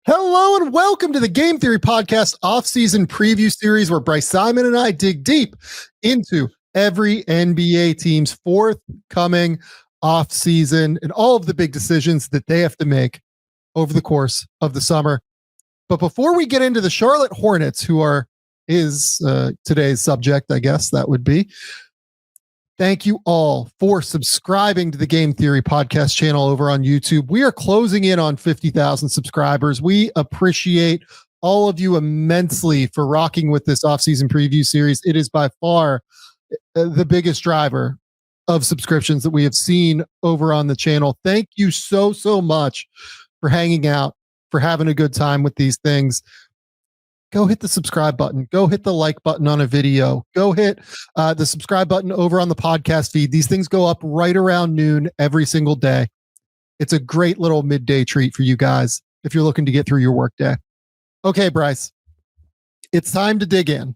Hello and welcome to the Game Theory Podcast Offseason Preview Series, where Bryce Simon and I dig deep into every NBA team's forthcoming offseason and all of the big decisions that they have to make over the course of the summer. But before we get into the Charlotte Hornets, who is today's subject, I guess that would be, thank you all for subscribing to the Game Theory Podcast channel over on YouTube. We are closing in on 50,000 subscribers. We appreciate all of you immensely for rocking with this offseason preview series. It is by far the biggest driver of subscriptions that we have seen over on the channel. Thank you so much for hanging out, for having a good time with these things. Go hit the subscribe button. Go hit the like button on a video. Go hit the subscribe button over on the podcast feed. These things go up right around noon every single day. It's a great little midday treat for you guys if you're looking to get through your workday. Okay, Bryce, it's time to dig in.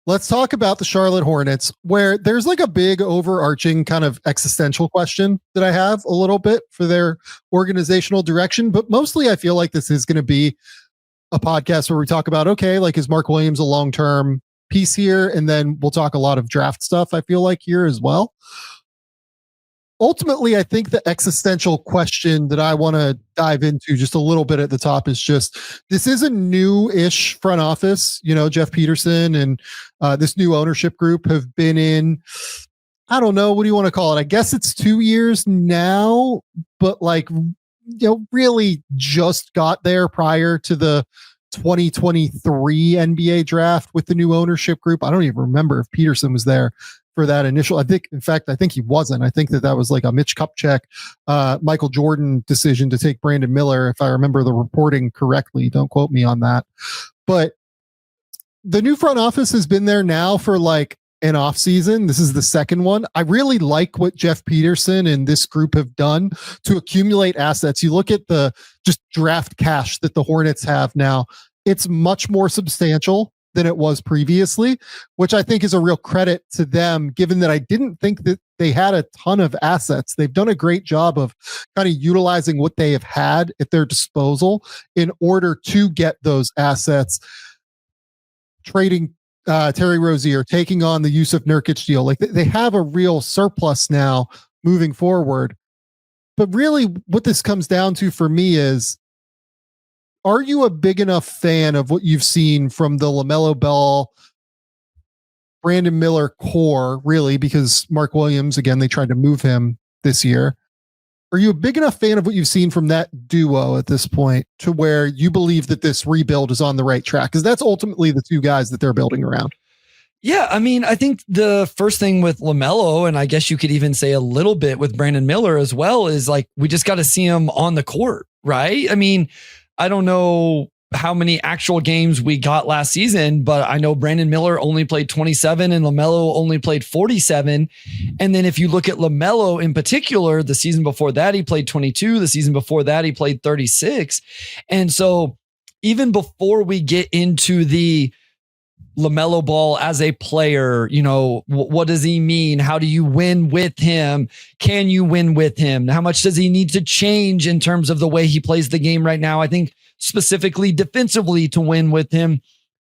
Let's talk about the Charlotte Hornets, where there's like a big overarching kind of existential question that I have a little bit for their organizational direction. But mostly I feel like this is going to be a podcast where we talk about, okay, like, is Mark Williams a long-term piece here? And then we'll talk a lot of draft stuff, I feel like, here as well. Ultimately, I think the existential question that I want to dive into just a little bit at the top is just, this is a new-ish front office. You know, Jeff Peterson and this new ownership group have been in, I don't know, what do you want to call it? I guess it's 2 years now, but like, really just got there prior to the 2023 NBA draft with the new ownership group. I don't even remember if Peterson was there for that initial. I think he wasn't. I think that was like a Mitch Kupchak, Michael Jordan decision to take Brandon Miller, if I remember the reporting correctly. Don't quote me on that. But the new front office has been there now for like an off season. This is the second one. I really like what Jeff Peterson and this group have done to accumulate assets. You look at the just draft cash that the Hornets have now. It's much more substantial than it was previously, which I think is a real credit to them, given that I didn't think that they had a ton of assets. They've done a great job of kind of utilizing what they have had at their disposal in order to get those assets, trading Terry Rozier, taking on the Yusuf Nurkic deal. Like, they have a real surplus now moving forward. But really what this comes down to for me is, are you a big enough fan of what you've seen from the LaMelo Ball, Brandon Miller core, really, because Mark Williams, again, they tried to move him this year. Are you a big enough fan of what you've seen from that duo at this point to where you believe that this rebuild is on the right track? Because that's ultimately the two guys that they're building around. Yeah, I mean, I think the first thing with LaMelo, and I guess you could even say a little bit with Brandon Miller as well, is like, we just got to see him on the court, right? I mean, I don't know how many actual games we got last season, but I know Brandon Miller only played 27 and LaMelo only played 47. And then if you look at LaMelo in particular, the season before that, he played 22. The season before that, he played 36. And so even before we get into the LaMelo Ball as a player, what does he mean? How do you win with him? Can you win with him? How much does he need to change in terms of the way he plays the game right now? I think specifically defensively to win with him.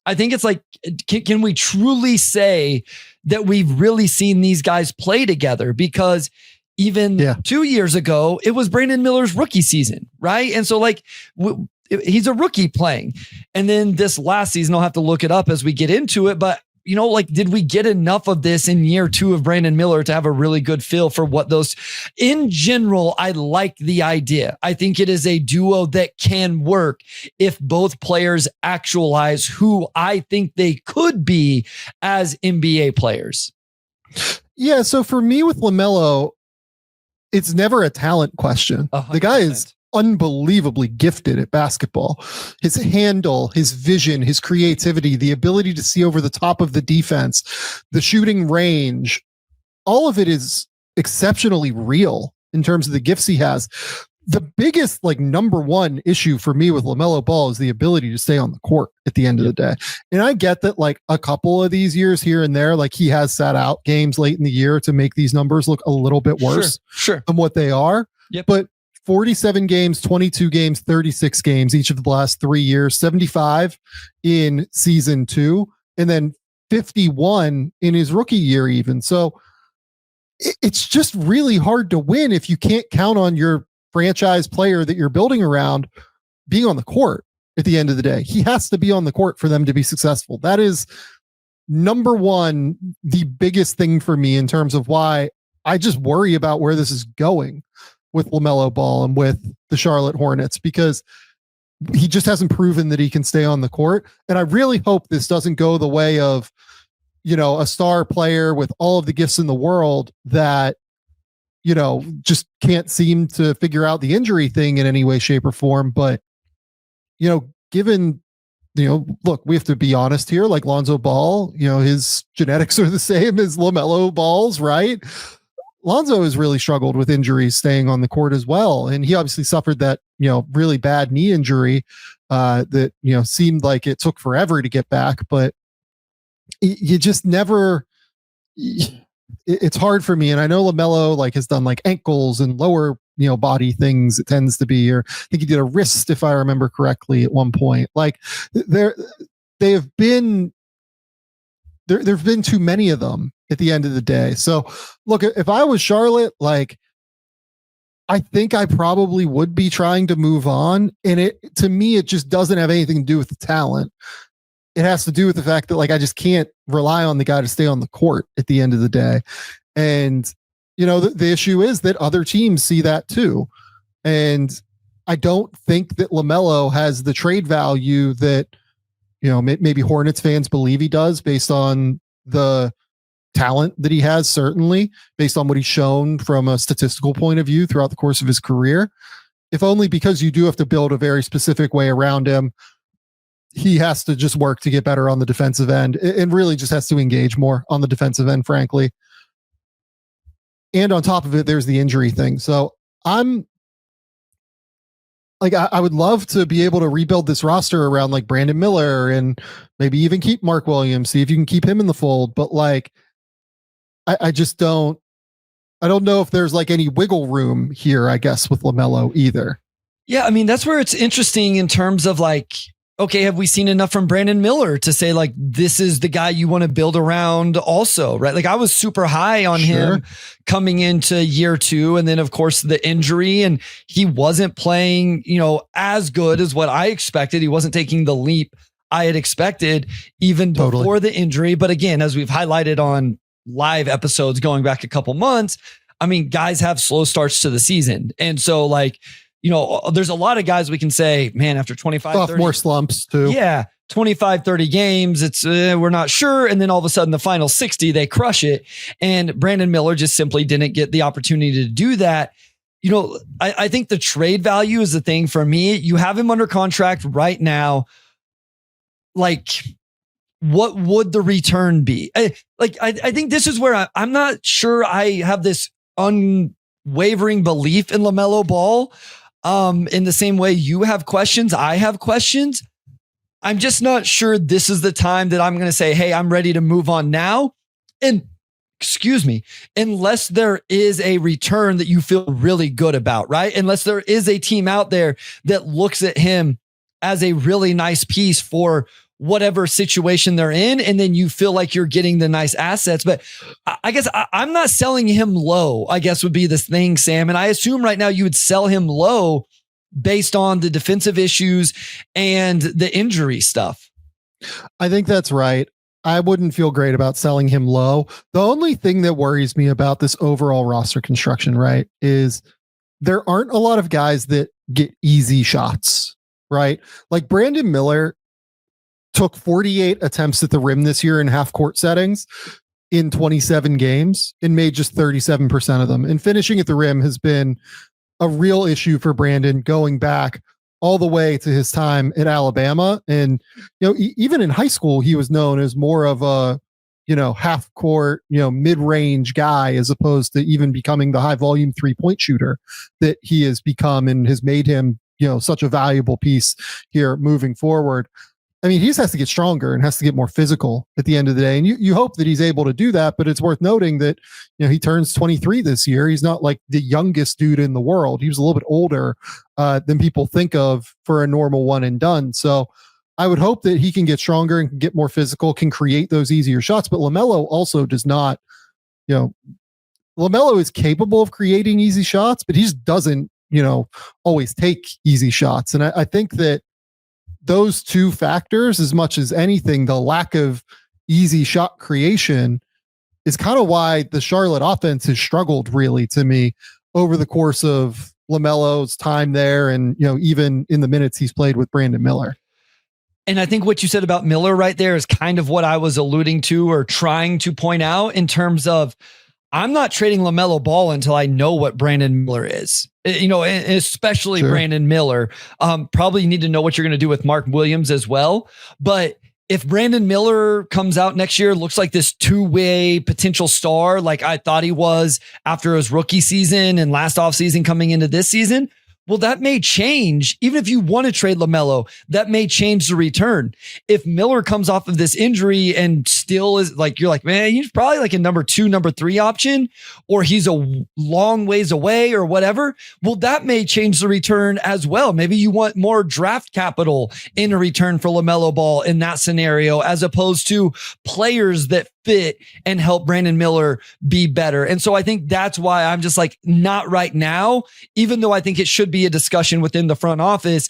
I think it's like, can we truly say that we've really seen these guys play together? Because even 2 years ago, it was Brandon Miller's rookie season, right? And so like, he's a rookie playing. And then this last season, I'll have to look it up as we get into it. But, did we get enough of this in year 2 of Brandon Miller to have a really good feel for what those, in general, I like the idea. I think it is a duo that can work if both players actualize who I think they could be as NBA players. Yeah. So for me with LaMelo, it's never a talent question. 100%. The guy is unbelievably gifted at basketball. His handle, his vision, his creativity, the ability to see over the top of the defense, the shooting range, all of it is exceptionally real in terms of the gifts he has. The biggest, number one issue for me with LaMelo Ball is the ability to stay on the court at the end of the day. And I get that, a couple of these years here and there, he has sat out games late in the year to make these numbers look a little bit worse than what they are. Yep. But 47 games, 22 games, 36 games each of the last 3 years, 75 in season 2, and then 51 in his rookie year even. So it's just really hard to win if you can't count on your franchise player that you're building around being on the court at the end of the day. He has to be on the court for them to be successful. That is number one, the biggest thing for me in terms of why I just worry about where this is going with LaMelo Ball and with the Charlotte Hornets, because he just hasn't proven that he can stay on the court. And I really hope this doesn't go the way of, you know, a star player with all of the gifts in the world that, you know, just can't seem to figure out the injury thing in any way, shape, or form. But, you know, given, you know, look, we have to be honest here, like Lonzo Ball, you know, his genetics are the same as LaMelo Ball's, right? Lonzo has really struggled with injuries staying on the court as well. And he obviously suffered that, you know, really bad knee injury that, you know, seemed like it took forever to get back, but you just never, it's hard for me. And I know LaMelo like has done like ankles and lower, you know, body things. It tends to be, or I think he did a wrist, if I remember correctly at one point. Like there've been too many of them at the end of the day. So look, if I was Charlotte, like, I think I probably would be trying to move on. And it, to me, it just doesn't have anything to do with the talent. It has to do with the fact that like, I just can't rely on the guy to stay on the court at the end of the day. And, you know, the issue is that other teams see that too. And I don't think that LaMelo has the trade value that, you know, maybe Hornets fans believe he does based on the talent that he has, certainly based on what he's shown from a statistical point of view throughout the course of his career, if only because you do have to build a very specific way around him. He has to just work to get better on the defensive end and really just has to engage more on the defensive end, frankly. And on top of it, there's the injury thing. So I'm like, I would love to be able to rebuild this roster around like Brandon Miller and maybe even keep Mark Williams, see if you can keep him in the fold. But like, I just don't know if there's like any wiggle room here, I guess, with LaMelo either. Yeah. I mean, that's where it's interesting in terms of like, okay, have we seen enough from Brandon Miller to say like, this is the guy you want to build around also, right? Like I was super high on him coming into year 2. And then of course the injury, and he wasn't playing, you know, as good as what I expected. He wasn't taking the leap I had expected even before the injury. But again, as we've highlighted on live episodes going back a couple months, I mean, guys have slow starts to the season. And so like, you know, there's a lot of guys we can say, man, after 25, sophomore slumps too. Yeah. 25, 30 games. It's we're not sure. And then all of a sudden the final 60, they crush it. And Brandon Miller just simply didn't get the opportunity to do that. You know, I think the trade value is the thing for me. You have him under contract right now. Like, what would the return be? I think this is where I'm not sure I have this unwavering belief in LaMelo Ball. In the same way you have questions, I have questions. I'm just not sure this is the time that I'm going to say, hey, I'm ready to move on now. And excuse me, unless there is a return that you feel really good about, right? Unless there is a team out there that looks at him as a really nice piece for whatever situation they're in, and then you feel like you're getting the nice assets. But I guess I'm not selling him low, I guess would be this thing, Sam. And I assume right now you would sell him low based on the defensive issues and the injury stuff. I think that's right. I wouldn't feel great about selling him low. The only thing that worries me about this overall roster construction, right, is there aren't a lot of guys that get easy shots, right? Like Brandon Miller took 48 attempts at the rim this year in half court settings in 27 games and made just 37% of them. And finishing at the rim has been a real issue for Brandon going back all the way to his time at Alabama. And, you know, even in high school, he was known as more of a, you know, half court, you know, mid-range guy, as opposed to even becoming the high volume 3-point shooter that he has become and has made him, you know, such a valuable piece here moving forward. I mean, he just has to get stronger and has to get more physical at the end of the day. And you hope that he's able to do that, but it's worth noting that, he turns 23 this year. He's not like the youngest dude in the world. He was a little bit older than people think of for a normal one and done. So I would hope that he can get stronger and can get more physical, can create those easier shots. But LaMelo also does not, LaMelo is capable of creating easy shots, but he just doesn't, always take easy shots. And I think that those two factors, as much as anything, the lack of easy shot creation is kind of why the Charlotte offense has struggled really to me over the course of LaMelo's time there. And, even in the minutes he's played with Brandon Miller. And I think what you said about Miller right there is kind of what I was alluding to or trying to point out in terms of, I'm not trading LaMelo Ball until I know what Brandon Miller is, especially sure. Brandon Miller. Probably need to know what you're going to do with Mark Williams as well. But if Brandon Miller comes out next year, looks like this two-way potential star, like I thought he was after his rookie season and last offseason coming into this season, well, that may change. Even if you want to trade LaMelo, that may change the return. If Miller comes off of this injury and still is like, you're like, man, he's probably like a number 2, number 3 option, or he's a long ways away or whatever. Well, that may change the return as well. Maybe you want more draft capital in a return for LaMelo Ball in that scenario, as opposed to players that fit and help Brandon Miller be better. And so I think that's why I'm just like, not right now, even though I think it should be a discussion within the front office,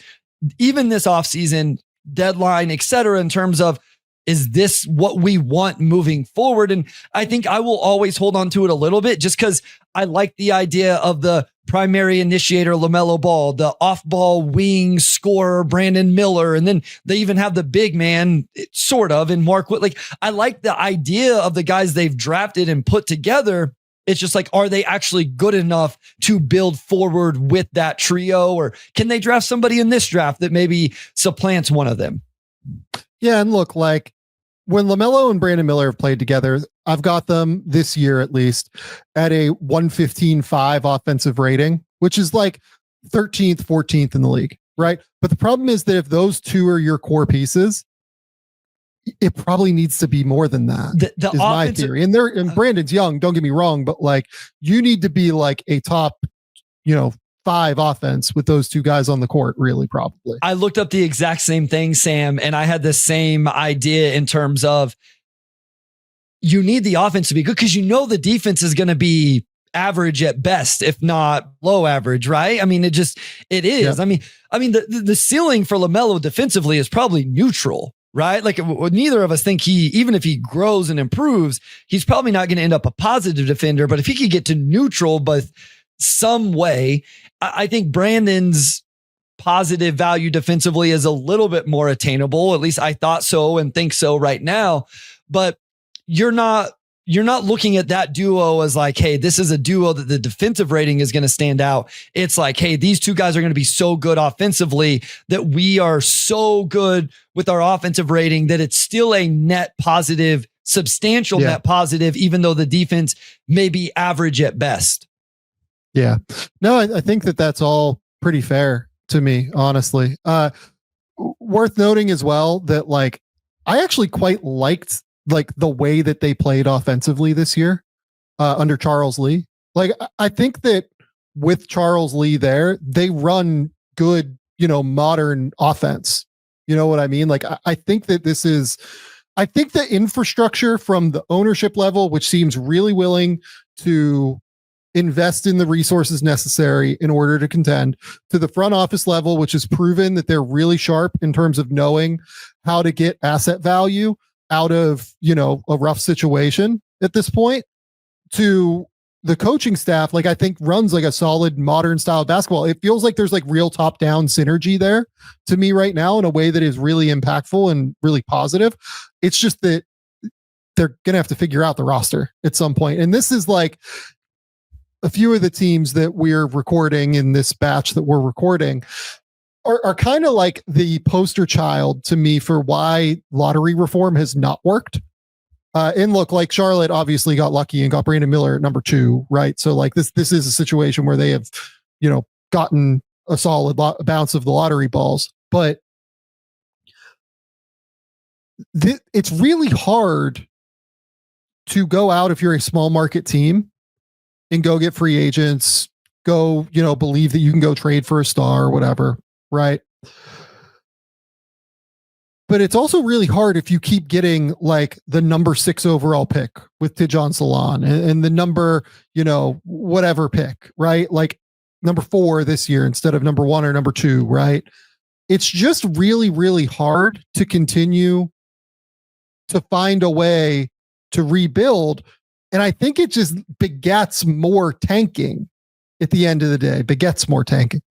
even this offseason deadline, et cetera, in terms of, is this what we want moving forward? And I think I will always hold on to it a little bit just because I like the idea of the primary initiator, LaMelo Ball, the off-ball wing scorer, Brandon Miller, and then they even have the big man, sort of, in Mark Whit. Like, I like the idea of the guys they've drafted and put together. It's just like, are they actually good enough to build forward with that trio? Or can they draft somebody in this draft that maybe supplants one of them? Yeah, and look, like when LaMelo and Brandon Miller have played together, I've got them this year at least at a 115.5 offensive rating, which is like 13th, 14th in the league, right? But the problem is that if those two are your core pieces, it probably needs to be more than that. The is my theory. And Brandon's young, don't get me wrong, but like you need to be like a top, 5 offense with those two guys on the court, really, probably. I looked up the exact same thing, Sam, and I had the same idea in terms of you need the offense to be good because the defense is going to be average at best, if not low average, right? I mean, it is. Yeah. I mean, the ceiling for LaMelo defensively is probably neutral, right? Like neither of us think even if he grows and improves, he's probably not going to end up a positive defender. But if he could get to neutral, but some way, I think Brandon's positive value defensively is a little bit more attainable. At least I thought so and think so right now. But you're not looking at that duo as like, hey, this is a duo that the defensive rating is going to stand out. It's like, hey, these two guys are going to be so good offensively that we are so good with our offensive rating that it's still a net positive, substantial net positive, even though the defense may be average at best. Yeah. No, I think that's all pretty fair to me, honestly. Worth noting as well that like, I actually quite liked like the way that they played offensively this year under Charles Lee. Like, I think that with Charles Lee there, they run good, modern offense. You know what I mean? Like, I think that I think the infrastructure from the ownership level, which seems really willing to invest in the resources necessary in order to contend, to the front office level, which has proven that they're really sharp in terms of knowing how to get asset value out of, a rough situation at this point, to the coaching staff, like I think runs like a solid modern style of basketball. It feels like there's like real top down synergy there to me right now in a way that is really impactful and really positive. It's just that they're going to have to figure out the roster at some point. And this is like, a few of the teams that we're recording in this batch that we're recording are kind of like the poster child to me for why lottery reform has not worked. And look, like Charlotte obviously got lucky and got Brandon Miller at number 2, right? So like this is a situation where they have, gotten a solid bounce of the lottery balls. But it's really hard to go out if you're a small market team and go get free agents, go, believe that you can go trade for a star or whatever, right? But it's also really hard if you keep getting like the number 6 overall pick with Tidjane Salaam and the number, whatever pick, right? Like number 4 this year instead of number 1 or number 2, right? It's just really, really hard to continue to find a way to rebuild. And I think it just begets more tanking at the end of the day, begets more tanking.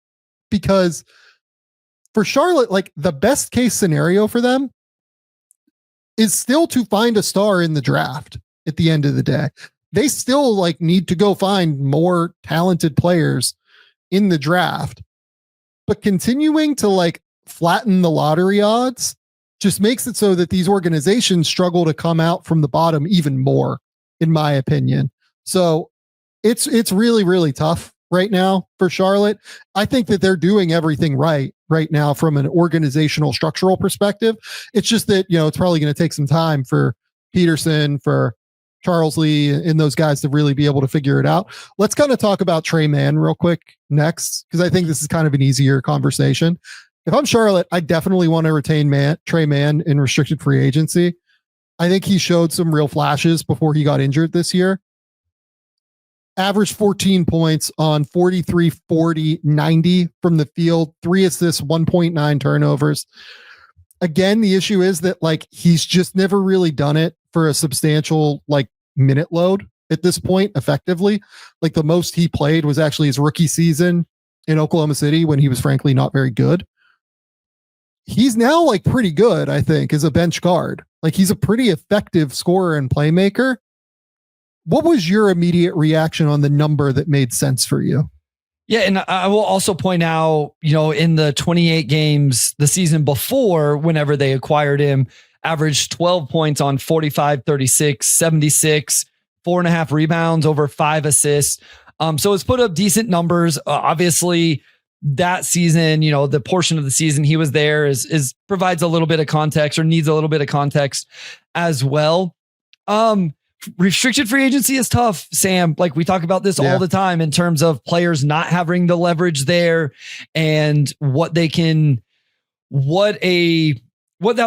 Because for Charlotte, like the best case scenario for them is still to find a star in the draft at the end of the day. They still like need to go find more talented players in the draft, but continuing to like flatten the lottery odds just makes it so that these organizations struggle to come out from the bottom even more, in my opinion. So it's really, really tough right now for Charlotte. I think that they're doing everything right now from an organizational structural perspective. It's just that, it's probably going to take some time for Peterson, for Charles Lee and those guys to really be able to figure it out. Let's kind of talk about Trey Mann real quick next, because I think this is kind of an easier conversation. If I'm Charlotte, I definitely want to retain Trey Mann in restricted free agency. I think he showed some real flashes before he got injured this year. Averaged 14 points on 43, 40, 90 from the field, 3 assists, 1.9 turnovers. Again, the issue is that like he's just never really done it for a substantial like minute load at this point effectively. Like the most he played was actually his rookie season in Oklahoma City when he was frankly not very good. He's now like pretty good, I think, as a bench guard. Like he's a pretty effective scorer and playmaker. What was your immediate reaction on the number that made sense for you? Yeah, and I will also point out, in the 28 games the season before, whenever they acquired him, averaged 12 points on 45, 36, 76, 4.5 rebounds, over 5 assists. So it's put up decent numbers. Obviously, that season, the portion of the season he was there is provides a little bit of context or needs a little bit of context as well. Restricted free agency is tough, Sam. Like we talk about this all the time in terms of players not having the leverage there and what that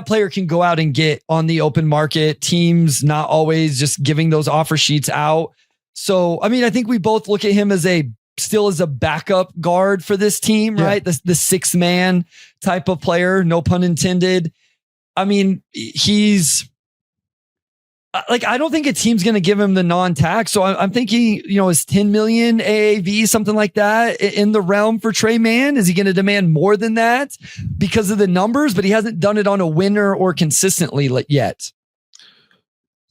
player can go out and get on the open market. Teams not always just giving those offer sheets out. So, I mean, I think we both look at him still as a backup guard for this team, right? The 6th man type of player, no pun intended. I mean, he's like, I don't think a team's going to give him the non-tax. So I'm thinking, is 10 million AAV, something like that in the realm for Trey Mann? Is he going to demand more than that because of the numbers, but he hasn't done it on a winner or consistently yet?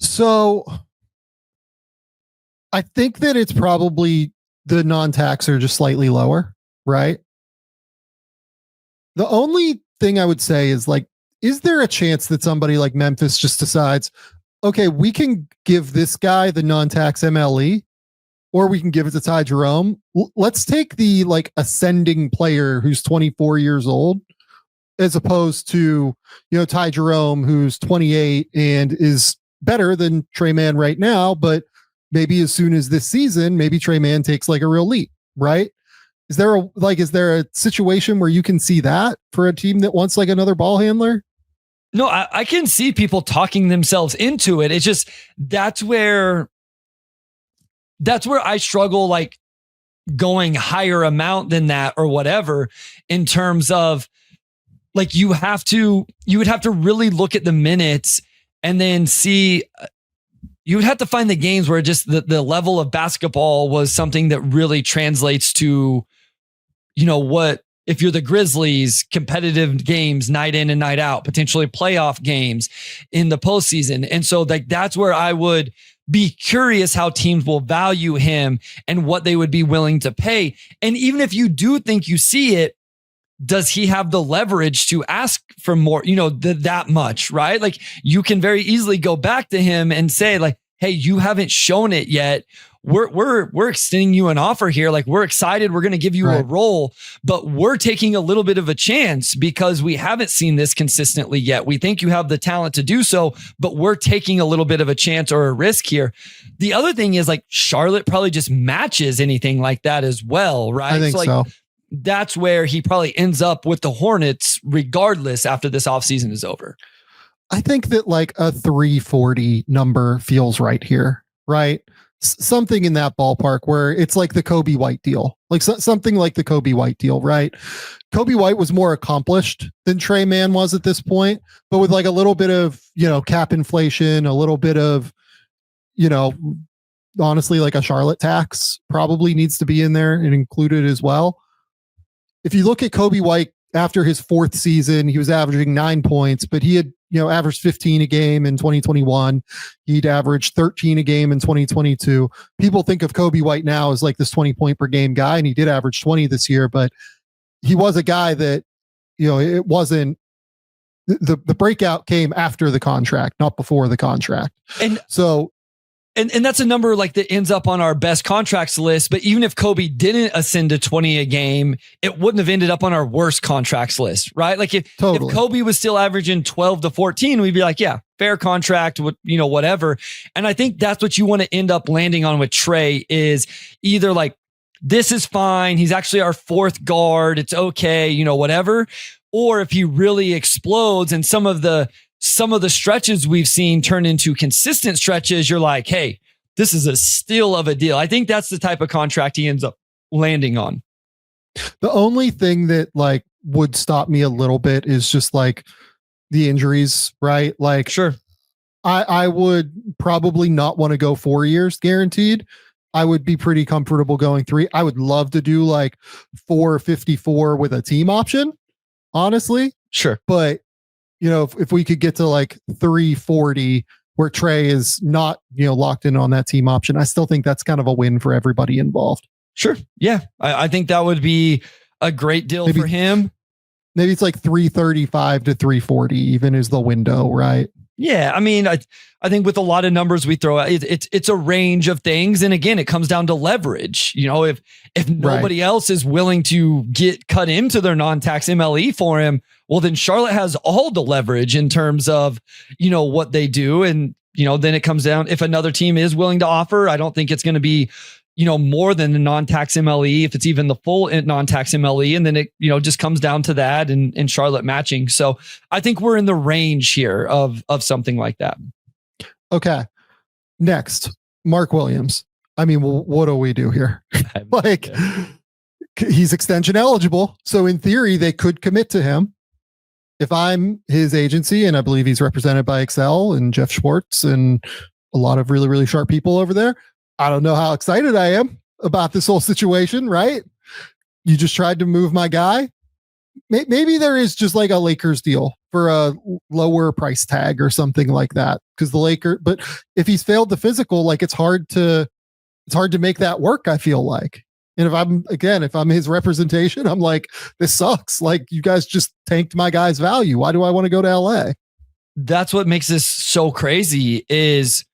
So I think that it's probably the non-tax are just slightly lower, right? The only thing I would say is like, is there a chance that somebody like Memphis just decides, okay, we can give this guy the non-tax MLE, or we can give it to Ty Jerome. Let's take the like ascending player who's 24 years old, as opposed to, Ty Jerome, who's 28 and is better than Trey Mann right now, but maybe as soon as this season, maybe Trey Mann takes like a real leap, right? Is there a situation where you can see that for a team that wants like another ball handler? No, I can see people talking themselves into it. It's just, that's where I struggle, like going higher amount than that or whatever, in terms of like, you would have to really look at the minutes and then see, you would have to find the games where just the level of basketball was something that really translates to, what, if you're the Grizzlies, competitive games night in and night out, potentially playoff games in the postseason. And so like, that's where I would be curious how teams will value him and what they would be willing to pay. And even if you do think you see it, does he have the leverage to ask for more, that much, right? Like you can very easily go back to him and say like, hey, you haven't shown it yet. We're extending you an offer here. Like, we're excited. We're going to give you a role, but we're taking a little bit of a chance because we haven't seen this consistently yet. We think you have the talent to do so, but we're taking a little bit of a chance or a risk here. The other thing is, like, Charlotte probably just matches anything like that as well, right? I think so. That's where he probably ends up with the Hornets regardless after this offseason is over. I think that like a 340 number feels right here, right? Something in that ballpark where it's like the Kobe White deal, like something like the Kobe White deal, right? Kobe White was more accomplished than Trey Mann was at this point, but with like a little bit of, cap inflation, a little bit of, honestly, like a Charlotte tax probably needs to be in there and included as well. If you look at Kobe White after his fourth season, he was averaging 9 points, but he had, averaged 15 a game in 2021. He'd averaged 13 a game in 2022. People think of Kobe White now as like this 20 point per game guy, and he did average 20 this year, but he was a guy that, it wasn't the breakout came after the contract, not before the contract. And that's a number like that ends up on our best contracts list. But even if Kobe didn't ascend to 20 a game, it wouldn't have ended up on our worst contracts list, right? Like if Kobe was still averaging 12 to 14, we'd be like, yeah, fair contract, whatever. And I think that's what you want to end up landing on with Trey is either like, this is fine. He's actually our fourth guard. It's okay, whatever. Or if he really explodes and some of the stretches we've seen turn into consistent stretches, you're like, hey, this is a steal of a deal. I think that's the type of contract he ends up landing on. The only thing that like would stop me a little bit is just like the injuries, right? Like, sure, I would probably not want to go 4 years guaranteed. I would be pretty comfortable going 3. I would love to do like 454 with a team option, honestly. Sure. But if we could get to like 340 where Trey is not, locked in on that team option, I still think that's kind of a win for everybody involved. Sure. Yeah. I think that would be a great deal for him. Maybe it's like 335 to 340 even is the window, right? Yeah. I mean, I think with a lot of numbers we throw out, it's a range of things. And again, it comes down to leverage. If nobody else is willing to get cut into their non-tax MLE for him, well, then Charlotte has all the leverage in terms of, what they do. And, then it comes down, if another team is willing to offer, I don't think it's going to be, more than the non-tax MLE, if it's even the full non-tax MLE. And then it, just comes down to that and Charlotte matching. So I think we're in the range here of something like that. Okay. Next, Mark Williams. I mean, what do we do here? Like, he's extension eligible. So in theory, they could commit to him. If I'm his agency, and I believe he's represented by Excel and Jeff Schwartz and a lot of really, really sharp people over there, I don't know how excited I am about this whole situation, right? You just tried to move my guy. Maybe there is just like a Lakers deal for a lower price tag or something like that. Because but if he's failed the physical, like it's hard to make that work, I feel like. And if I'm his representation, I'm like, this sucks. Like, you guys just tanked my guy's value. Why do I want to go to LA? That's what makes this so crazy is,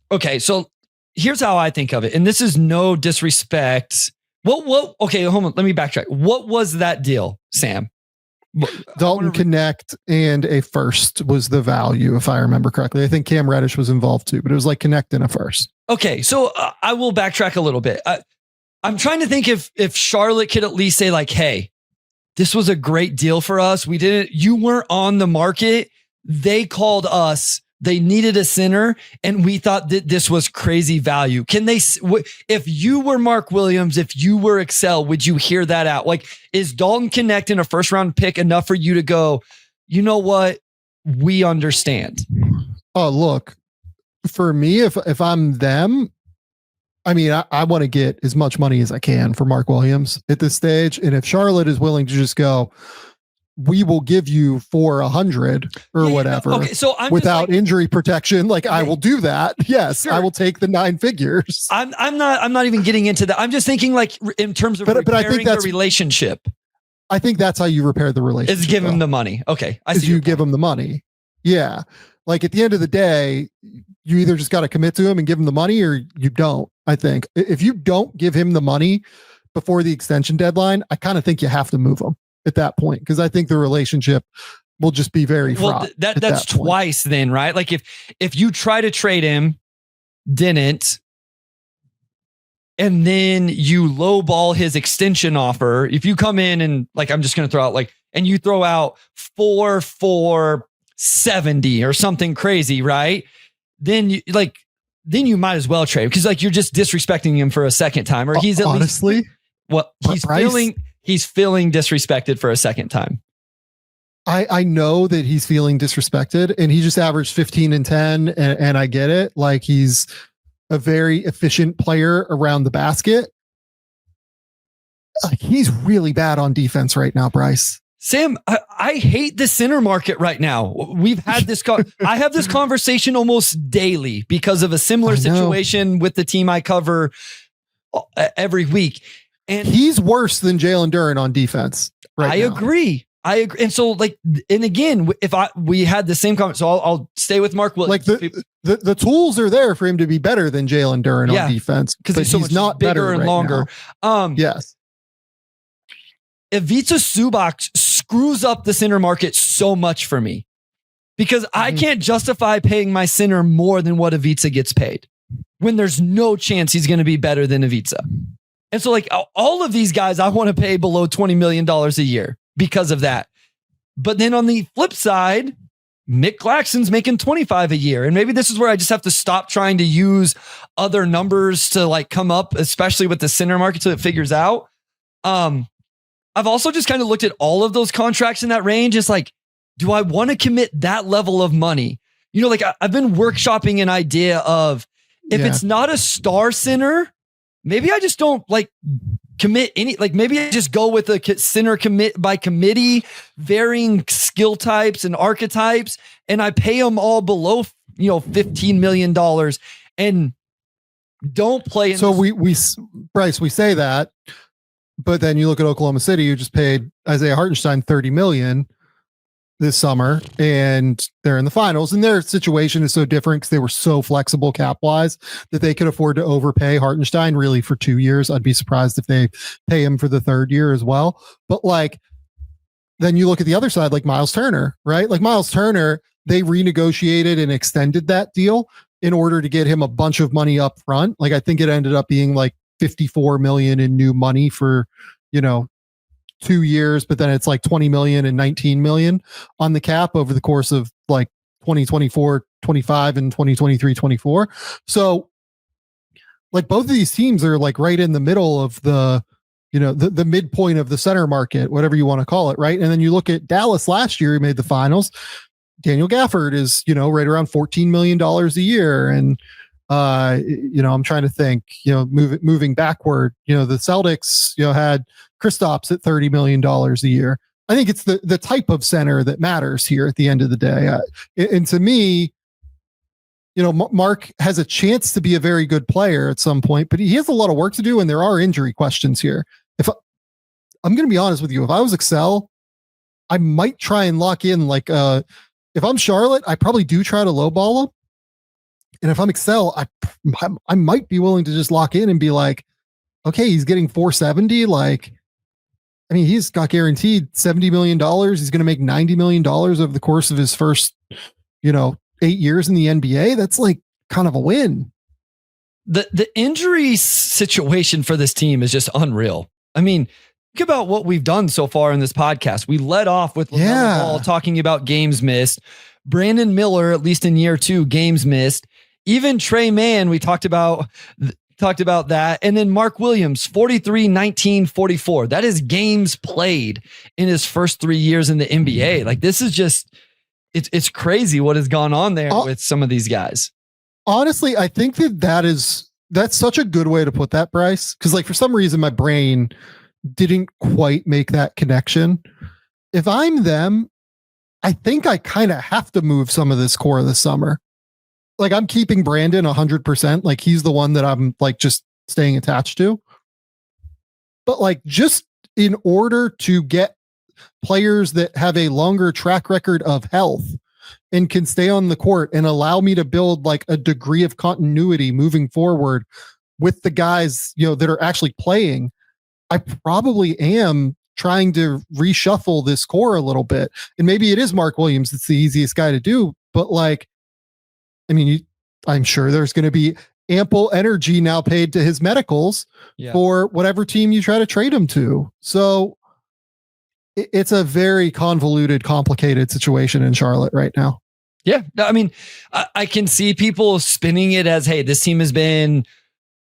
okay, so here's how I think of it. And this is no disrespect. Okay, hold on. Let me backtrack. What was that deal, Sam? Dalton Connect and a first was the value, if I remember correctly. I think Cam Reddish was involved too, but it was like Connect and a first. Okay, so I will backtrack a little bit. I'm trying to think if Charlotte could at least say like, hey, this was a great deal for us. You weren't on the market. They called us. They needed a center, and we thought that this was crazy value. Can they, if you were Mark Williams, if you were Excel, would you hear that out? Like, is Dalton Connect in a first round pick enough for you to go, you know what? We understand. Oh, look, for me, if I'm them, I mean, I want to get as much money as I can for Mark Williams at this stage. And if Charlotte is willing to just go, we will give you for 100 or whatever. Okay, so I'm without injury protection, like I will do that. Yes, sure. I will take the 9 figures. I'm not even getting into that. I'm just thinking like in terms of repairing I think the relationship. I think that's how you repair the relationship. Is give him the money. Okay, you give him the money. Yeah, like at the end of the day, you either just got to commit to him and give him the money or you don't. I think if you don't give him the money before the extension deadline, I kind of think you have to move him at that point, because I think the relationship will just be very fraught. That's twice then, right? Like if you try to trade him, didn't, and then you lowball his extension offer. If you come in and like, I'm just going to throw out like, and you throw out 470 or something crazy, right? Then you might as well trade, because like you're just disrespecting him for a second time, or he's at honestly, least, well, he's feeling disrespected for a second time. I know that he's feeling disrespected, and he just averaged 15 and 10, and I get it. Like, he's a very efficient player around the basket. Like, he's really bad on defense right now, Bryce. Sam, I hate the center market right now. We've had this. I have this conversation almost daily because of a similar situation with the team I cover every week. And he's worse than Jalen Duren on defense. Right, I agree. And so, like, and again, we had the same comment, so I'll stay with Mark Williams. Like the tools are there for him to be better than Jalen Duren on defense, because he's so much not bigger and longer. Yes. Ivica Zubac screws up the center market so much for me, because I can't justify paying my center more than what Ivica gets paid when there's no chance he's going to be better than Ivica. And so, like, all of these guys, I want to pay below $20 million a year because of that. But then on the flip side, Nick Claxton's making 25 a year. And maybe this is where I just have to stop trying to use other numbers to like come up, especially with the center market, so it figures out. I've also just kind of looked at all of those contracts in that range. It's like, do I want to commit that level of money? You know, like I've been workshopping an idea of, if it's not a star center, maybe I just don't like commit any, like maybe I just go with a center commit by committee, varying skill types and archetypes, and I pay them all below, $15 million and don't play. So Bryce, we say that, but then you look at Oklahoma City, who just paid Isaiah Hartenstein $30 million this summer, and they're in the finals, and their situation is so different because they were so flexible cap wise that they could afford to overpay Hartenstein really for 2 years. I'd be surprised if they pay him for the third year as well. But like, then you look at the other side, like Miles Turner, right? Like Miles Turner, they renegotiated and extended that deal in order to get him a bunch of money up front. Like, I think it ended up being like $54 million in new money for, 2 years, but then it's like 20 million and 19 million on the cap over the course of like 2024, 25 and 2023, 24. So like both of these teams are like right in the middle of the midpoint of the center market, whatever you want to call it. Right. And then you look at Dallas last year, he made the finals. Daniel Gafford is, right around $14 million a year. And, I'm trying to think, moving backward, the Celtics, had Kristaps at $30 million a year. I think it's the type of center that matters here at the end of the day. And to me, Mark has a chance to be a very good player at some point, but he has a lot of work to do, and there are injury questions here. I'm going to be honest with you, if I was Excel, I might try and lock in like, if I'm Charlotte, I probably do try to lowball him. And if I'm Excel, I might be willing to just lock in and be like, okay, he's getting 470. Like, I mean, he's got guaranteed $70 million. He's going to make $90 million over the course of his first, 8 years in the NBA. That's like kind of a win. The injury situation for this team is just unreal. I mean, think about what we've done so far in this podcast. We led off with LaMelo Ball talking about games missed. Brandon Miller, at least in year 2, games missed. Even Trey Mann, we talked about that. And then Mark Williams, 43, 19, 44. That is games played in his first 3 years in the NBA. Like, this is just, it's crazy what has gone on there with some of these guys. Honestly, I think that's such a good way to put that, Bryce. Because like, for some reason, my brain didn't quite make that connection. If I'm them, I think I kind of have to move some of this core this summer. Like, I'm keeping Brandon 100%. Like, he's the one that I'm like just staying attached to. But like, just in order to get players that have a longer track record of health, and can stay on the court and allow me to build like a degree of continuity moving forward with the guys, that are actually playing, I probably am trying to reshuffle this core a little bit. And maybe it is Mark Williams. It's the easiest guy to do, but like, I mean, I'm sure there's going to be ample energy now paid to his medicals for whatever team you try to trade him to. So it's a very convoluted, complicated situation in Charlotte right now. Yeah. I mean, I can see people spinning it as, hey, this team has been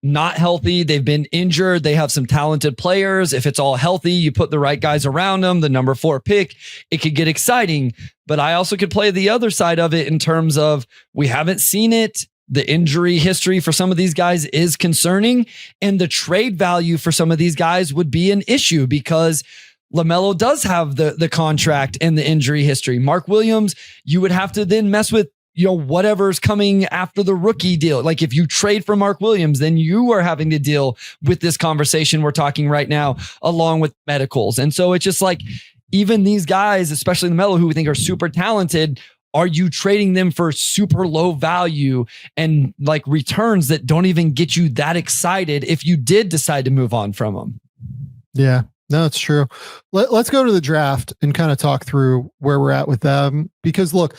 not healthy. They've been injured. They have some talented players. If it's all healthy, you put the right guys around them, the number 4 pick, it could get exciting. But I also could play the other side of it in terms of we haven't seen it. The injury history for some of these guys is concerning, and the trade value for some of these guys would be an issue because LaMelo does have the contract and the injury history. Mark Williams, you would have to then mess with whatever's coming after the rookie deal. Like if you trade for Mark Williams, then you are having to deal with this conversation we're talking right now, along with medicals. And so it's just like, even these guys, especially LaMelo, who we think are super talented, are you trading them for super low value and like returns that don't even get you that excited if you did decide to move on from them? Yeah, no, it's true. Let's go to the draft and kind of talk through where we're at with them, because look,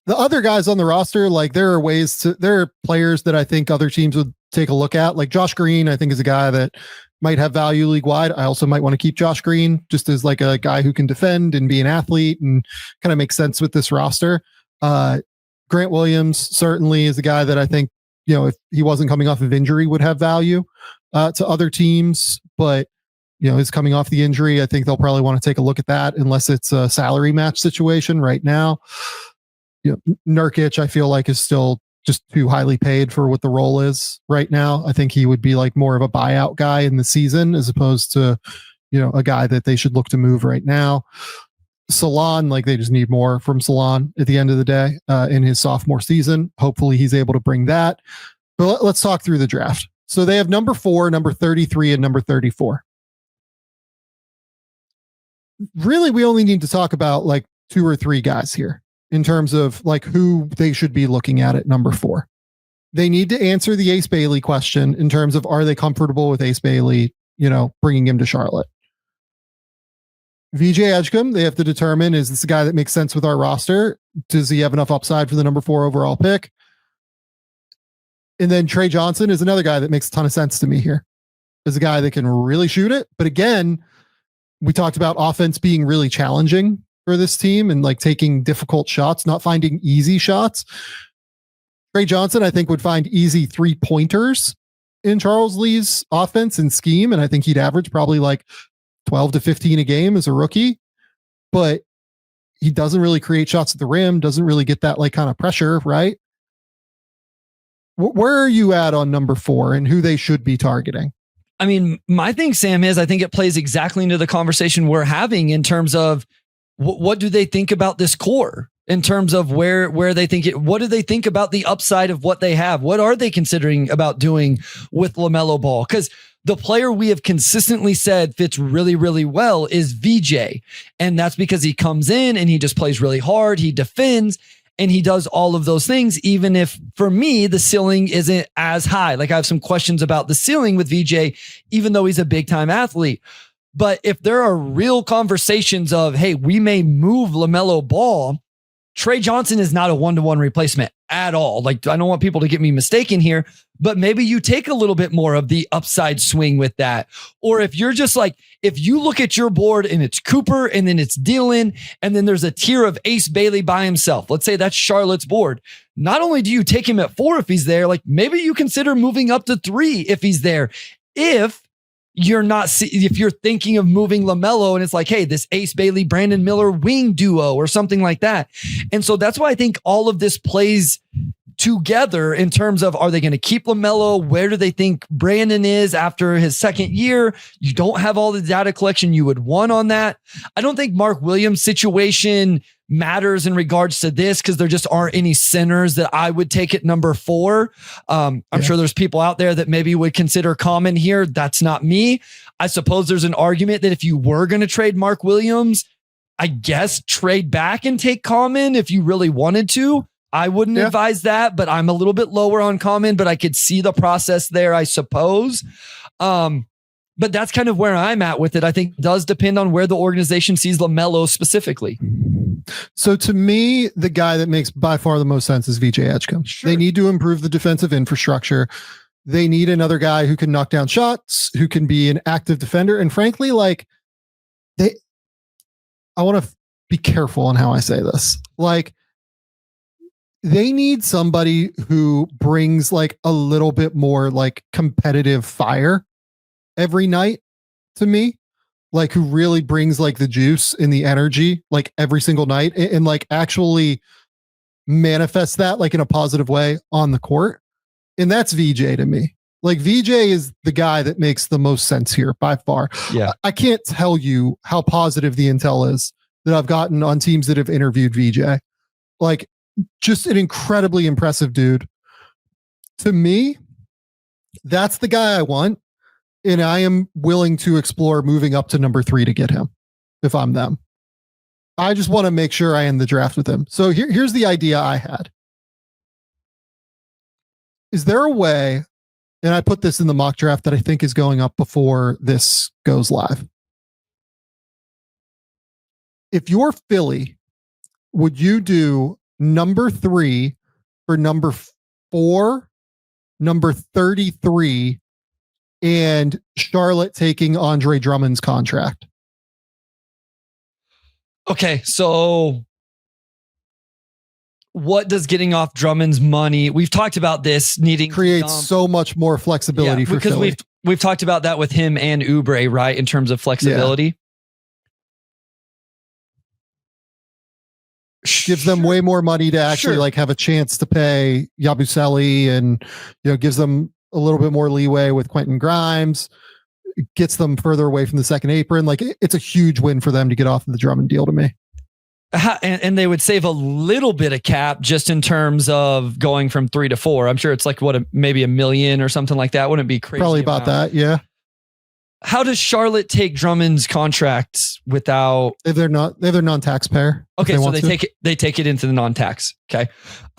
the other guys on the roster, like there are players that I think other teams would take a look at. Like Josh Green, I think is a guy that might have value league wide. I also might want to keep Josh Green just as like a guy who can defend and be an athlete and kind of make sense with this roster. Grant Williams certainly is a guy that I think, if he wasn't coming off of injury would have value to other teams, but is coming off the injury. I think they'll probably want to take a look at that unless it's a salary match situation right now. Nurkic, I feel like is still just too highly paid for what the role is right now. I think he would be like more of a buyout guy in the season as opposed to, a guy that they should look to move right now. Salon, like they just need more from Salon at the end of the day in his sophomore season. Hopefully he's able to bring that. But let's talk through the draft. So they have number 4, number 33, and number 34. Really, we only need to talk about like 2 or 3 guys here in terms of like who they should be looking at number 4. They need to answer the Ace Bailey question in terms of, are they comfortable with Ace Bailey, bringing him to Charlotte? VJ Edgecombe, they have to determine, is this a guy that makes sense with our roster? Does he have enough upside for the number 4 overall pick? And then Trey Johnson is another guy that makes a ton of sense to me here. Is a guy that can really shoot it. But again, we talked about offense being really challenging for this team and like taking difficult shots, not finding easy shots. Trey Johnson, I think, would find easy 3-pointers in Charles Lee's offense and scheme. And I think he'd average probably like 12 to 15 a game as a rookie, but he doesn't really create shots at the rim, doesn't really get that like kind of pressure, right? Where are you at on number 4 and who they should be targeting? I mean, my thing, Sam, is I think it plays exactly into the conversation we're having in terms of what do they think about this core in terms of where they think it, what do they think about the upside of what they have? What are they considering about doing with LaMelo Ball? Because the player we have consistently said fits really, really well is VJ. And that's because he comes in and he just plays really hard. He defends and he does all of those things, even if for me, the ceiling isn't as high. Like I have some questions about the ceiling with VJ, even though he's a big time athlete. But if there are real conversations of, hey, we may move LaMelo Ball, Trey Johnson is not a 1-to-1 replacement at all. Like, I don't want people to get me mistaken here, but maybe you take a little bit more of the upside swing with that. Or if you're just like, if you look at your board and it's Cooper and then it's Dillon and then there's a tier of Ace Bailey by himself, let's say that's Charlotte's board. Not only do you take him at 4 if he's there, like maybe you consider moving up to 3 if he's there. If you're thinking of moving LaMelo and it's like, hey, this Ace Bailey, Brandon Miller wing duo or something like that. And so that's why I think all of this plays together in terms of, are they going to keep LaMelo? Where do they think Brandon is after his second year? You don't have all the data collection you would want on that. I don't think Mark Williams' situation matters in regards to this because there just aren't any centers that I would take at number 4. I'm sure there's people out there that maybe would consider Common here. That's not me. I suppose there's an argument that if you were going to trade Mark Williams, I guess trade back and take Common if you really wanted to. I wouldn't advise that, but I'm a little bit lower on Common, but I could see the process there, I suppose. But that's kind of where I'm at with it. I think it does depend on where the organization sees LaMelo specifically. So to me, the guy that makes by far the most sense is VJ Edgecombe. Sure. They need to improve the defensive infrastructure. They need another guy who can knock down shots, who can be an active defender. And frankly, like I want to be careful on how I say this. Like, they need somebody who brings like a little bit more like competitive fire every night to me, like who really brings like the juice and the energy like every single night and like actually manifest that like in a positive way on the court. And that's VJ to me. Like VJ is the guy that makes the most sense here by far. Yeah. I can't tell you how positive the intel is that I've gotten on teams that have interviewed VJ. Like, just an incredibly impressive dude. To me, that's the guy I want. And I am willing to explore moving up to number 3 to get him if I'm them. I just want to make sure I end the draft with him. So here's the idea I had. Is there a way, and I put this in the mock draft that I think is going up before this goes live. If you're Philly, would you do number 3 for number 4, number 33, and Charlotte taking Andre Drummond's contract? Okay, so what does getting off Drummond's money? We've talked about this needing creates so much more flexibility for because Philly. we've talked about that with him and Oubre, right? In terms of flexibility. Yeah. Gives them way more money to actually like have a chance to pay Yabusele, and gives them a little bit more leeway with Quentin Grimes. It gets them further away from the second apron. Like it's a huge win for them to get off of the Drummond deal to me. And they would save a little bit of cap just in terms of going from 3 to 4. I'm sure it's like maybe $1 million or something like that. Wouldn't it be crazy? Probably about that. Yeah. How does Charlotte take Drummond's contract without? If they're non-taxpayer. Okay, so they take it into the non-tax. Okay,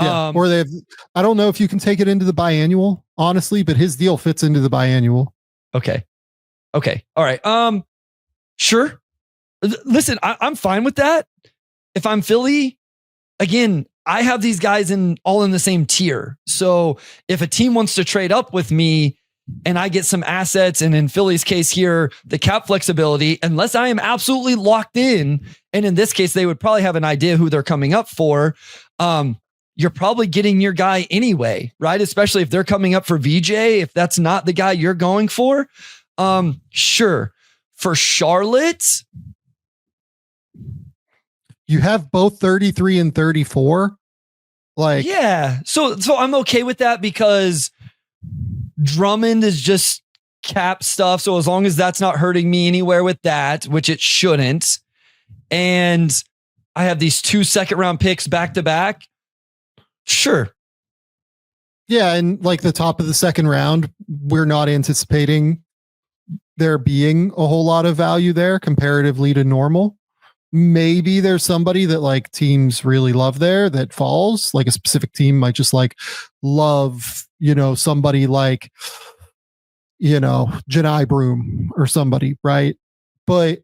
yeah. Or I don't know if you can take it into the biannual, honestly, but his deal fits into the biannual. Okay, all right. Sure. Listen, I'm fine with that. If I'm Philly, again, I have these guys all in the same tier. So if a team wants to trade up with me, and I get some assets, and in Philly's case here, the cap flexibility, unless I am absolutely locked in, and in this case, they would probably have an idea who they're coming up for, you're probably getting your guy anyway, right? Especially if they're coming up for VJ, if that's not the guy you're going for. Sure. For Charlotte, you have both 33 and 34. Like, yeah. So I'm okay with that because Drummond is just cap stuff. So as long as that's not hurting me anywhere with that, which it shouldn't. And I have these 2 second-round picks back to back. Sure. Yeah. And like the top of the second round, we're not anticipating there being a whole lot of value there comparatively to normal. Maybe there's somebody that like teams really love there that falls, like a specific team might just like love, somebody like, Janai Broom or somebody, right? But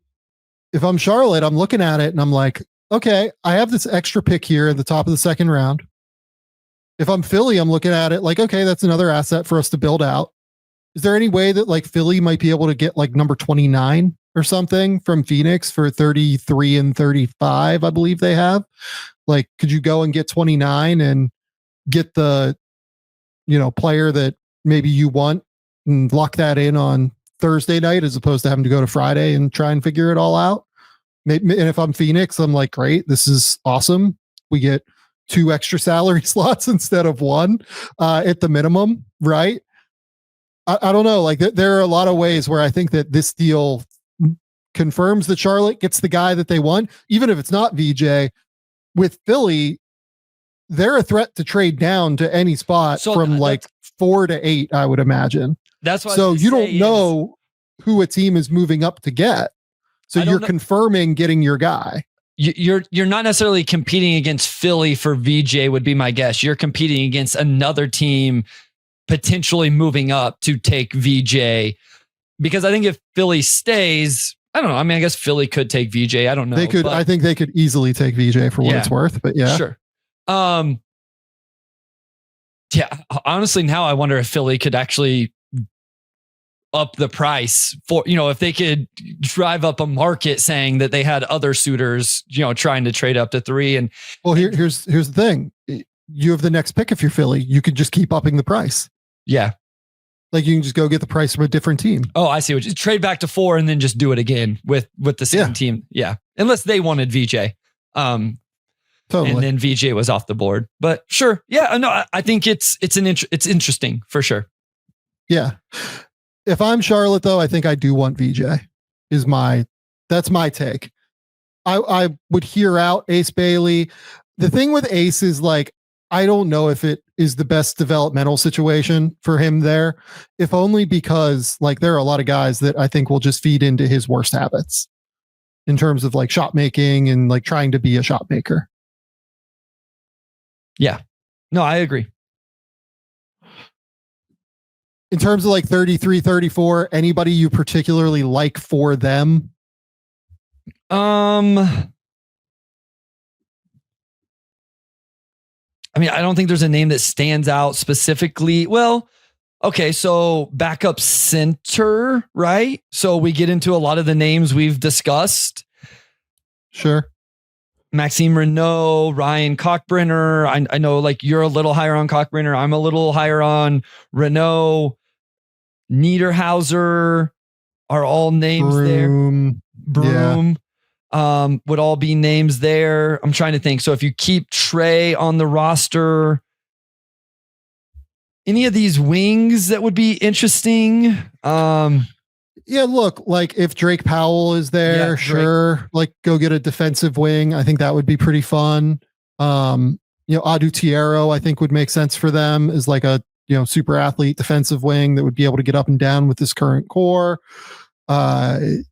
if I'm Charlotte, I'm looking at it and I'm like, okay, I have this extra pick here at the top of the second round. If I'm Philly, I'm looking at it like, okay, that's another asset for us to build out. Is there any way that like Philly might be able to get like number 29 or something from Phoenix for 33 and 35? I believe they have. Like, could you go and get 29 and get the, player that maybe you want and lock that in on Thursday night as opposed to having to go to Friday and try and figure it all out? Maybe, and if I'm Phoenix, I'm like, great, this is awesome. We get 2 extra salary slots instead of 1 at the minimum, right? I don't know. Like there are a lot of ways where I think that this deal confirms that Charlotte gets the guy that they want, even if it's not VJ. With Philly, they're a threat to trade down to any spot from like 4 to 8, I would imagine. That's why. So you don't know who a team is moving up to get. So you're confirming getting your guy. you're not necessarily competing against Philly for VJ would be my guess. You're competing against another team potentially moving up to take VJ, because I think if Philly stays, I don't know. I mean, I guess Philly could take VJ. I don't know. They could. I think they could easily take VJ for what it's worth. But yeah, sure. Yeah. Honestly, now I wonder if Philly could actually up the price for, if they could drive up a market saying that they had other suitors, trying to trade up to 3. And well, here's the thing. You have the next pick. If you're Philly, you could just keep upping the price. Yeah. Like you can just go get the price from a different team. Oh, I see. Trade back to 4 and then just do it again with the same team. Yeah. Unless they wanted VJ. Totally. And then VJ was off the board, but sure. Yeah. No, I think it's interesting for sure. Yeah. If I'm Charlotte though, I think I do want VJ that's my take. I would hear out Ace Bailey. The thing with Ace is like, I don't know if it is the best developmental situation for him there, if only because like there are a lot of guys that I think will just feed into his worst habits in terms of like shot making and like trying to be a shot maker. Yeah. No, I agree. In terms of like 33, 34, anybody you particularly like for them? I mean, I don't think there's a name that stands out specifically. Well, okay, so backup center, right? So we get into a lot of the names we've discussed. Sure. Maxime Renault, Ryan Cockbrenner. I know like you're a little higher on Cockbrenner. I'm a little higher on Renault. Niederhauser are all names Broom. there. Broom. Yeah. Would all be names there. I'm trying to think. So if you keep Trey on the roster, any of these wings that would be interesting. Yeah, look, like if Drake Powell is there, sure. Like go get a defensive wing. I think that would be pretty fun. Adu Tiero, I think would make sense for them as like a, super athlete defensive wing that would be able to get up and down with this current core. I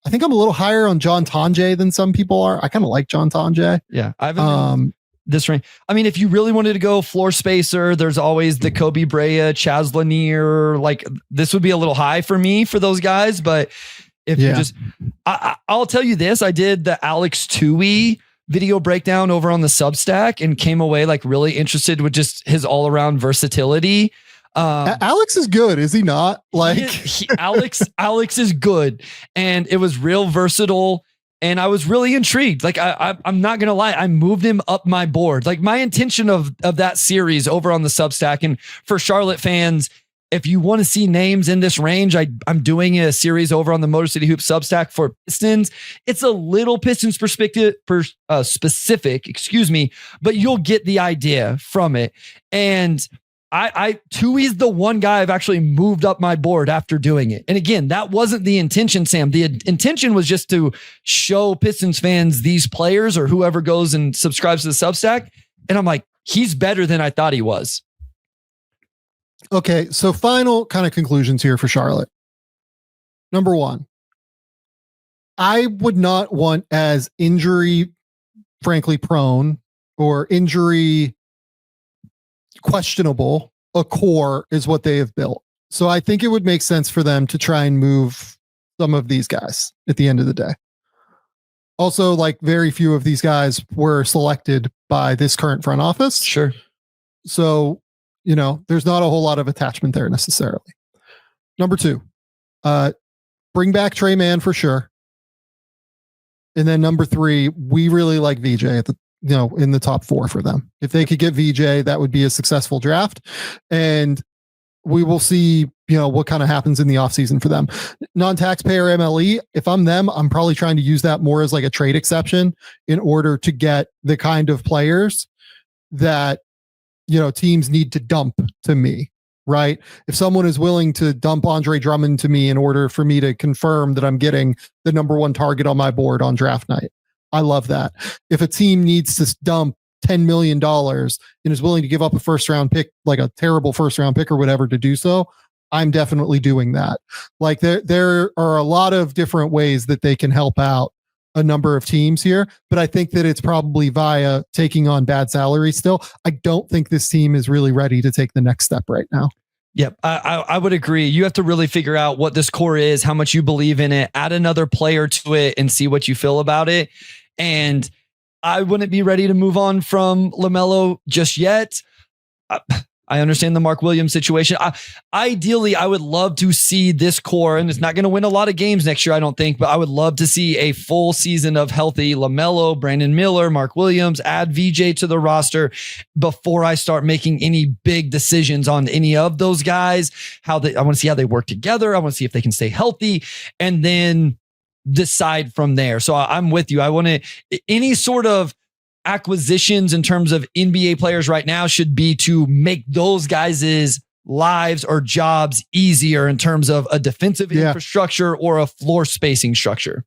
think I'm a little higher on John Tonje than some people are. I kind of like John Tonje. Yeah. I haven't this range. I mean, if you really wanted to go floor spacer, there's always the Kobe Brea, Chaz Lanier. Like this would be a little high for me for those guys. But if you just, I'll tell you this, I did the Alex Tui video breakdown over on the Substack and came away like really interested with just his all around versatility. Alex is good, is he not? Like Alex is good, and it was real versatile. And I was really intrigued. Like I'm not gonna lie, I moved him up my board. Like my intention of that series over on the Substack, and for Charlotte fans, if you want to see names in this range, I'm doing a series over on the Motor City Hoops Substack for Pistons. It's a little Pistons specific, but you'll get the idea from it. And Tui's the one guy I've actually moved up my board after doing it. And again, that wasn't the intention, Sam. The intention was just to show Pistons fans these players or whoever goes and subscribes to the Substack. And I'm like, he's better than I thought he was. Okay, so final kind of conclusions here for Charlotte. Number one, I would not want as injury, frankly, prone or injury questionable a core is what they have built. So I think it would make sense for them to try and move some of these guys at the end of the day. Also, like very few of these guys were selected by this current front office. Sure. So, there's not a whole lot of attachment there necessarily. Number two, bring back Trey Mann for sure. And then number three, we really like VJ at the, in the top 4 for them. If they could get VJ, that would be a successful draft. And we will see, what kind of happens in the offseason for them. Non-taxpayer MLE, if I'm them, I'm probably trying to use that more as like a trade exception in order to get the kind of players that, teams need to dump to me, right? If someone is willing to dump Andre Drummond to me in order for me to confirm that I'm getting the number 1 target on my board on draft night, I love that. If a team needs to dump $10 million and is willing to give up a first round pick, like a terrible first round pick or whatever to do so, I'm definitely doing that. Like there are a lot of different ways that they can help out a number of teams here, but I think that it's probably via taking on bad salary still. I don't think this team is really ready to take the next step right now. Yep, I would agree. You have to really figure out what this core is, how much you believe in it, add another player to it, and see what you feel about it. And I wouldn't be ready to move on from LaMelo just yet. I understand the Mark Williams situation. Ideally, I would love to see this core, and it's not going to win a lot of games next year, I don't think, but I would love to see a full season of healthy LaMelo, Brandon Miller, Mark Williams, add VJ to the roster before I start making any big decisions on any of those guys. I want to see how they work together. I want to see if they can stay healthy, and then decide from there. So I'm with you. I want any sort of acquisitions in terms of NBA players right now should be to make those guys' lives or jobs easier in terms of a defensive infrastructure or a floor spacing structure.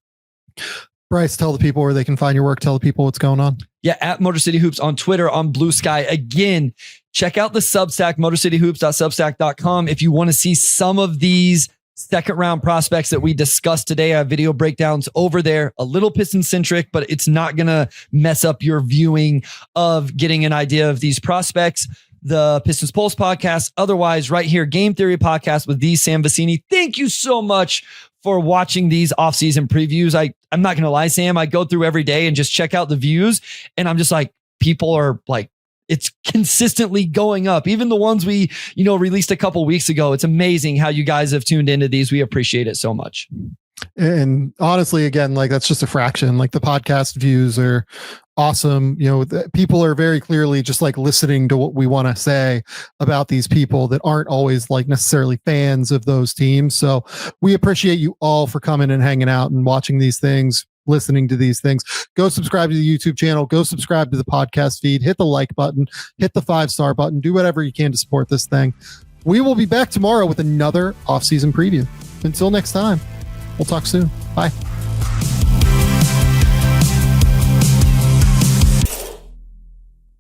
Bryce, tell the people where they can find your work. Tell the people what's going on. Yeah, at Motor City Hoops on Twitter, on Blue Sky. Again, check out the Substack, motorcityhoops.substack.com. If you want to see some of these second round prospects that we discussed today, I have video breakdowns over there, a little Piston centric, but it's not going to mess up your viewing of getting an idea of these prospects. The Pistons Pulse podcast. Otherwise, right here, Game Theory podcast with the Sam Vecenie. Thank you so much for watching these offseason previews. I'm not going to lie, Sam, I go through every day and just check out the views, and I'm just like, people are like, it's consistently going up. Even the ones we, released a couple weeks ago. It's amazing how you guys have tuned into these. We appreciate it so much. And honestly, again, like that's just a fraction. Like the podcast views are awesome. People are very clearly just like listening to what we want to say about these people that aren't always like necessarily fans of those teams. So we appreciate you all for coming and hanging out and watching these things, listening to these things. Go subscribe to the YouTube channel, go subscribe to the podcast feed, hit the like button, hit the 5-star button, do whatever you can to support this thing. We will be back tomorrow with another off-season preview. Until next time, we'll talk soon. Bye.